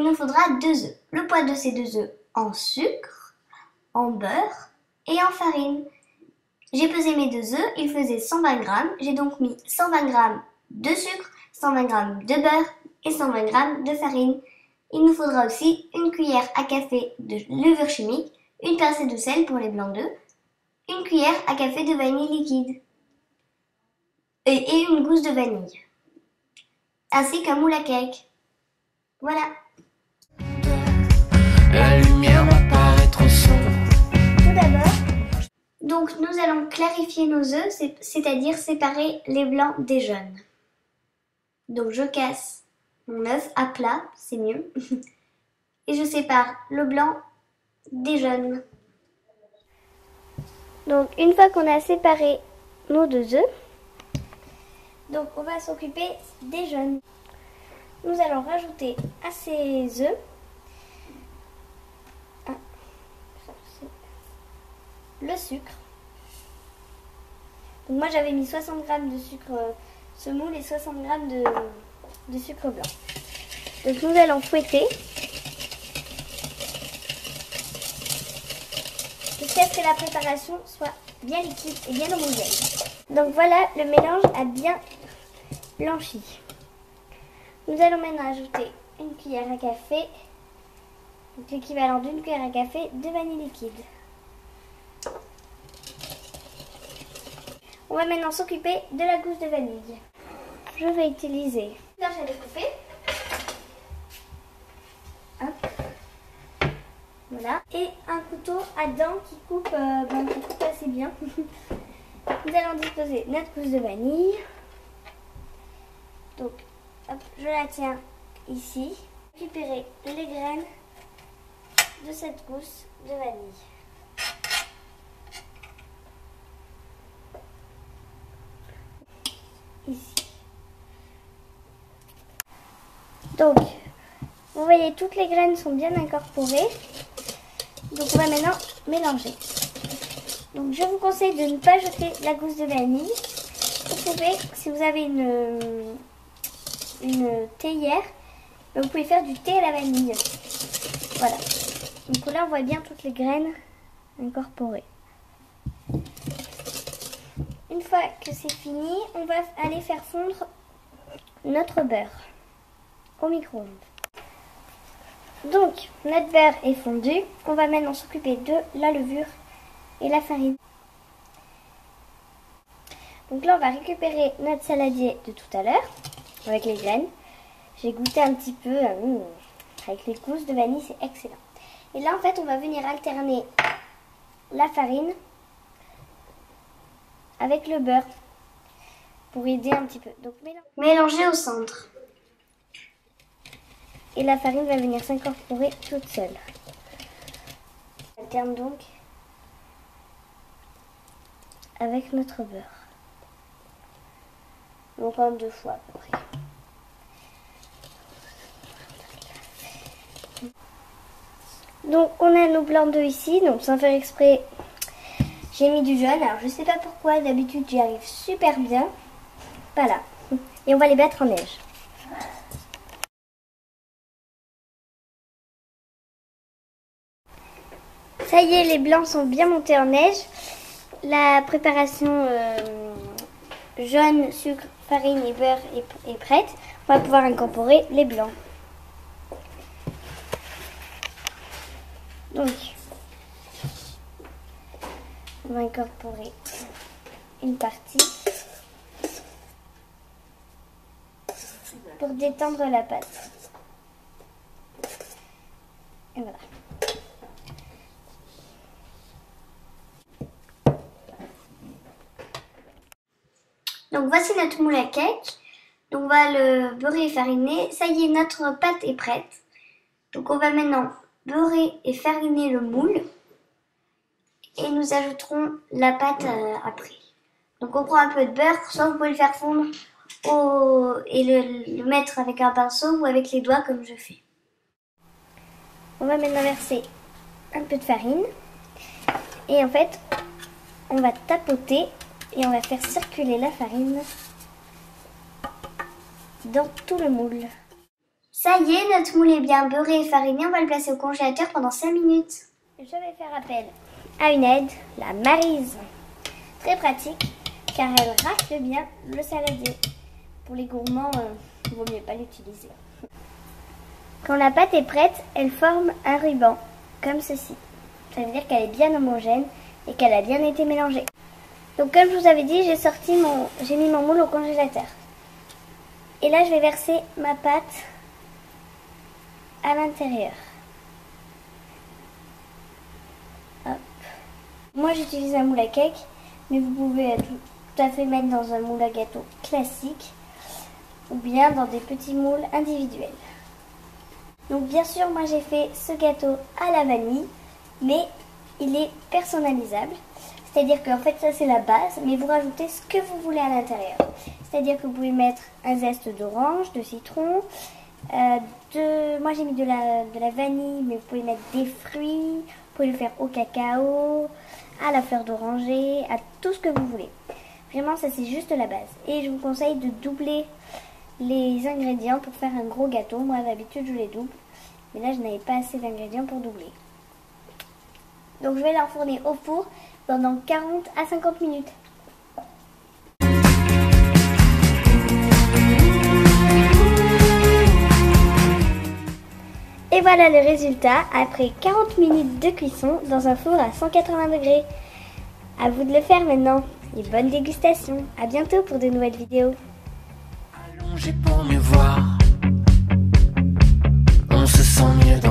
nous faudra 2 œufs. Le poids de ces 2 œufs en sucre, en beurre et en farine. J'ai pesé mes 2 œufs, ils faisaient 120 grammes. J'ai donc mis 120 grammes de sucre, 120 grammes de beurre et 120 grammes de farine. Il nous faudra aussi une cuillère à café de levure chimique, une pincée de sel pour les blancs d'œufs, une cuillère à café de vanille liquide et une gousse de vanille, ainsi qu'un moule à cake. Voilà. La lumière m'apparaît trop sombre. Tout d'abord, donc nous allons clarifier nos œufs, c'est-à-dire séparer les blancs des jaunes. Donc je casse mon œuf à plat, c'est mieux, et je sépare le blanc des jaunes. Donc une fois qu'on a séparé nos 2 œufs, donc on va s'occuper des jaunes. Nous allons rajouter à ces œufs le sucre. Donc moi j'avais mis 60 g de sucre semoule et 60 g de sucre blanc. Donc nous allons fouetter jusqu'à ce que la préparation soit bien liquide et bien homogène. Donc voilà, le mélange a bien blanchi. Nous allons maintenant ajouter une cuillère à café, l'équivalent d'une cuillère à café de vanille liquide. On va maintenant s'occuper de la gousse de vanille. Je vais utiliser une planche à découper. Hop. Voilà. Et un couteau à dents qui coupe assez bien. Nous allons disposer notre gousse de vanille. Donc, hop, je la tiens ici. Récupérer les graines de cette gousse de vanille. Ici. Donc, vous voyez, toutes les graines sont bien incorporées. Donc, on va maintenant mélanger. Donc, je vous conseille de ne pas jeter la gousse de vanille. Vous pouvez, si vous avez une théière, vous pouvez faire du thé à la vanille. Voilà. Donc là, on voit bien toutes les graines incorporées. Une fois que c'est fini, on va aller faire fondre notre beurre au micro-ondes. Donc, notre beurre est fondu. On va maintenant s'occuper de la levure et la farine. Donc là, on va récupérer notre saladier de tout à l'heure avec les graines. J'ai goûté un petit peu avec les gousses de vanille, c'est excellent. Et là, en fait, on va venir alterner la farine avec le beurre pour aider un petit peu. Donc mélanger au centre. Et la farine va venir s'incorporer toute seule. On alterne donc avec notre beurre. Donc en 2 fois à peu près. Donc on a nos blancs d'œufs ici, donc sans faire exprès, j'ai mis du jaune. Alors je sais pas pourquoi, d'habitude j'y arrive super bien. Voilà. Et on va les battre en neige. Ça y est, les blancs sont bien montés en neige. La préparation jaune, sucre, farine et beurre est prête. On va pouvoir incorporer les blancs. Donc, on va incorporer une partie pour détendre la pâte. Et voilà. Donc voici notre moule à cake. Donc on va le beurrer et fariner. Ça y est, notre pâte est prête. Donc on va maintenant beurrer et fariner le moule. Et nous ajouterons la pâte après. Donc on prend un peu de beurre, soit vous pouvez le faire fondre et le mettre avec un pinceau ou avec les doigts comme je fais. On va maintenant verser un peu de farine. Et en fait, on va tapoter et on va faire circuler la farine dans tout le moule. Ça y est, notre moule est bien beurré et fariné. On va le placer au congélateur pendant 5 minutes. Je vais faire appel à une aide, la Maryse. Très pratique, car elle rafle bien le saladier. Pour les gourmands, il vaut mieux pas l'utiliser. Quand la pâte est prête, elle forme un ruban, comme ceci. Ça veut dire qu'elle est bien homogène et qu'elle a bien été mélangée. Donc comme je vous avais dit, j'ai mis mon moule au congélateur. Et là, je vais verser ma pâte à l'intérieur. Hop. Moi, j'utilise un moule à cake, mais vous pouvez tout à fait mettre dans un moule à gâteau classique ou bien dans des petits moules individuels. Donc bien sûr, moi j'ai fait ce gâteau à la vanille, mais il est personnalisable. C'est-à-dire qu'en fait ça c'est la base, mais vous rajoutez ce que vous voulez à l'intérieur. C'est-à-dire que vous pouvez mettre un zeste d'orange, de citron, moi j'ai mis de la vanille, mais vous pouvez mettre des fruits, vous pouvez le faire au cacao, à la fleur d'oranger, à tout ce que vous voulez. Vraiment ça c'est juste la base. Et je vous conseille de doubler les ingrédients pour faire un gros gâteau. Moi d'habitude je les double, mais là je n'avais pas assez d'ingrédients pour doubler. Donc je vais l'enfourner au four pendant 40 à 50 minutes. Et voilà le résultat après 40 minutes de cuisson dans un four à 180 degrés. À vous de le faire maintenant et bonne dégustation. À bientôt pour de nouvelles vidéos. Allongé pour mieux voir, on se sent mieux.